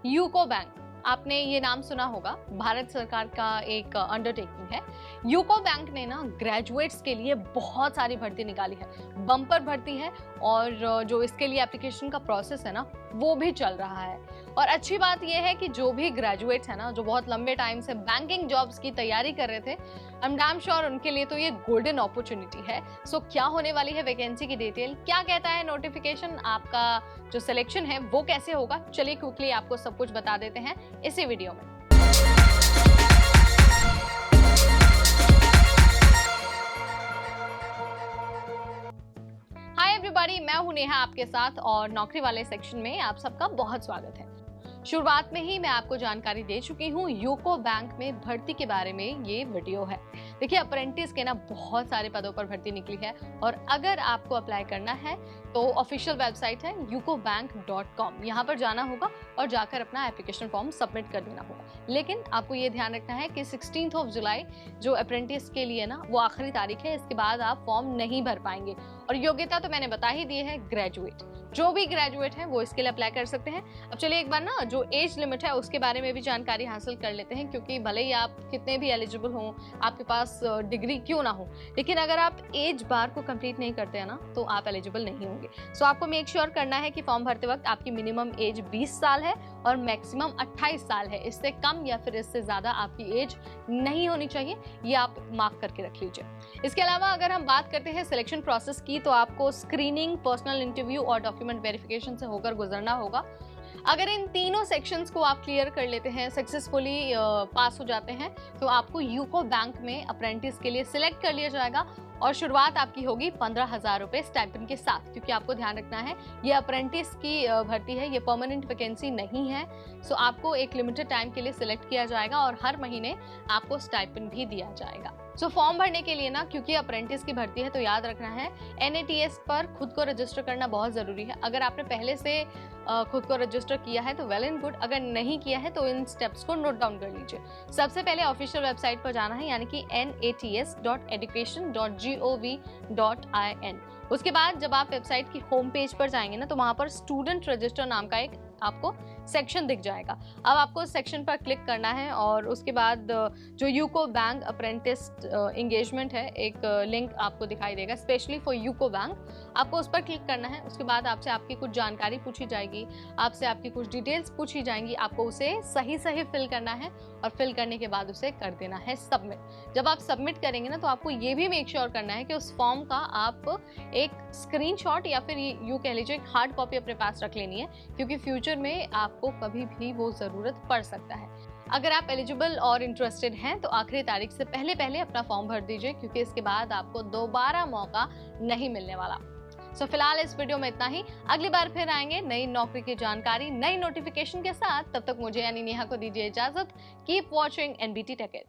UCO bank, आपने ये नाम सुना होगा, भारत सरकार का एक अंडरटेकिंग है। यूको बैंक ने ना ग्रेजुएट्स के लिए बहुत सारी भर्ती निकाली है, बम्पर भर्ती है, और जो इसके लिए एप्लीकेशन का प्रोसेस है ना वो भी चल रहा है। और अच्छी बात यह है कि जो भी ग्रेजुएट्स है ना, जो बहुत लंबे टाइम से बैंकिंग जॉब्स की तैयारी कर रहे थे, आई एम डैम श्योर उनके लिए तो ये गोल्डन अपॉर्चुनिटी है। सो क्या होने वाली है वैकेंसी की डिटेल, क्या कहता है नोटिफिकेशन, आपका जो सिलेक्शन है वो कैसे होगा, चलिए क्विकली आपको सब कुछ बता देते हैं इसी वीडियो में। हाय एवरीबॉडी, मैं हूं नेहा आपके साथ और नौकरी वाले सेक्शन में आप सबका बहुत स्वागत है। शुरुआत में ही मैं आपको जानकारी दे चुकी हूँ, यूको बैंक में भर्ती के बारे में ये वीडियो है। देखिए, अप्रेंटिस के ना बहुत सारे पदों पर भर्ती निकली है, और अगर आपको अप्लाई करना है तो ऑफिशियल वेबसाइट है yukobank.com, यहाँ पर जाना होगा और जाकर अपना एप्लीकेशन फॉर्म सबमिट कर देना होगा। लेकिन आपको ये ध्यान रखना है कि 16 जुलाई जो अप्रेंटिस के लिए ना वो आखिरी तारीख है, इसके बाद आप फॉर्म नहीं भर पाएंगे। और योग्यता तो मैंने बता ही दी है, ग्रेजुएट, जो भी ग्रेजुएट है वो इसके लिए अप्लाई कर सकते हैं। अब चलिए एक बार ना जो एज लिमिट है उसके बारे में भी जानकारी हासिल कर लेते हैं, क्योंकि भले ही आप कितने भी एलिजिबल हों, आपके पास डिग्री क्यों ना हो, लेकिन अगर आप एज बार को कंप्लीट नहीं करते हैं ना तो आप एलिजिबल नहीं होंगे। सो आपको मेक श्योर करना है कि फॉर्म भरते वक्त आपकी मिनिमम एज 20 साल है और मैक्सिमम 28 साल है। इससे कम या फिर इससे ज्यादा आपकी एज नहीं होनी चाहिए, ये आप मार्क करके रख लीजिए। इसके अलावा अगर हम बात करते हैं सिलेक्शन प्रोसेस की, तो आपको स्क्रीनिंग, पर्सनल इंटरव्यू और डॉक्यूमेंट वेरिफिकेशन से होकर गुजरना होगा। अगर इन तीनों सेक्शंस को आप क्लियर कर लेते हैं, सक्सेसफुली पास हो जाते हैं, तो आपको यूको बैंक में अप्रेंटिस के लिए सिलेक्ट कर लिया जाएगा और शुरुआत आपकी होगी 15,000 रुपए स्टाइपेंड के साथ। क्योंकि आपको ध्यान रखना है, ये अप्रेंटिस की भर्ती है, ये परमानेंट वैकेंसी नहीं है। सो आपको एक लिमिटेड टाइम के लिए सिलेक्ट किया जाएगा और हर महीने आपको स्टाइपेंड भी दिया जाएगा। सो फॉर्म भरने के लिए ना, क्योंकि अप्रेंटिस की भर्ती है तो याद रखना है NATS पर खुद को रजिस्टर करना बहुत जरूरी है। अगर आपने पहले से खुद को रजिस्टर किया है तो वेल एंड गुड, अगर नहीं किया है तो इन स्टेप्स को नोट डाउन कर लीजिए। सबसे पहले ऑफिशियल वेबसाइट पर जाना है, यानी कि nats.education.gov.in। उसके बाद जब आप वेबसाइट की होम पेज पर जाएंगे ना, तो वहां पर स्टूडेंट रजिस्टर नाम का एक आपको सेक्शन दिख जाएगा। अब आपको उस सेक्शन पर क्लिक करना है और उसके बाद जो यूको बैंक अप्रेंटिस एंगेजमेंट है, एक लिंक आपको दिखाई देगा स्पेशली फॉर यूको बैंक, आपको उस पर क्लिक करना है। उसके बाद आपसे आपकी कुछ जानकारी पूछी जाएगी, आपसे आपकी कुछ डिटेल्स पूछी जाएंगी, आपको उसे सही फिल करना है और फिल करने के बाद उसे कर देना है सबमिट। जब आप सबमिट करेंगे ना, तो आपको ये भी मेक श्योर करना है कि उस फॉर्म का आप एक स्क्रीनशॉट या फिर यूँ कह लीजिए एक हार्ड कॉपी अपने पास रख लेनी है, क्योंकि फ्यूचर में आपको कभी भी वो जरूरत पड़ सकता है। अगर आप एलिजिबल और इंटरेस्टेड हैं तो आखिरी तारीख से पहले अपना फॉर्म भर दीजिए, क्योंकि इसके बाद आपको दोबारा मौका नहीं मिलने वाला। सो फिलहाल इस वीडियो में इतना ही। अगली बार फिर आएंगे नई नौकरी की जानकारी, नई नोटिफिकेशन के साथ। तब तक मुझे यानी नेहा को दीजिए इजाजत। Keep watching NBT tech it.